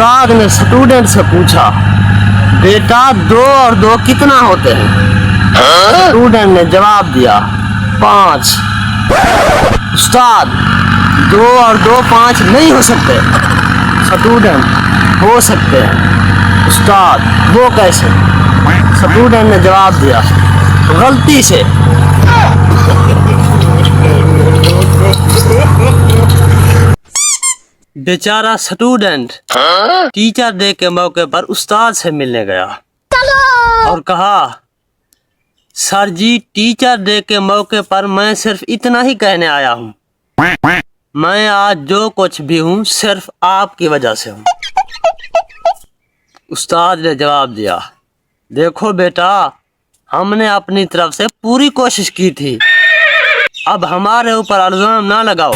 استاد نے اسٹوڈنٹ سے پوچھا بیٹا 2 اور 2 کتنا ہوتے ہیں؟ اسٹوڈنٹ نے جواب دیا 5۔ استاد 2 اور 2 5 نہیں ہو سکتے۔ اسٹوڈنٹ ہو سکتے ہیں۔ استاد وہ کیسے؟ اسٹوڈنٹ نے جواب دیا غلطی سے۔ بیچارہ اسٹوڈنٹ ٹیچر ڈے کے موقع پر استاد سے ملنے گیا اور کہا سر جی ٹیچر ڈے کے موقع پر میں صرف اتنا ہی کہنے آیا ہوں، میں آج جو کچھ بھی ہوں صرف آپ کی وجہ سے ہوں۔ استاد نے جواب دیا دیکھو بیٹا ہم نے اپنی طرف سے پوری کوشش کی تھی، اب ہمارے اوپر الزام نہ لگاؤ۔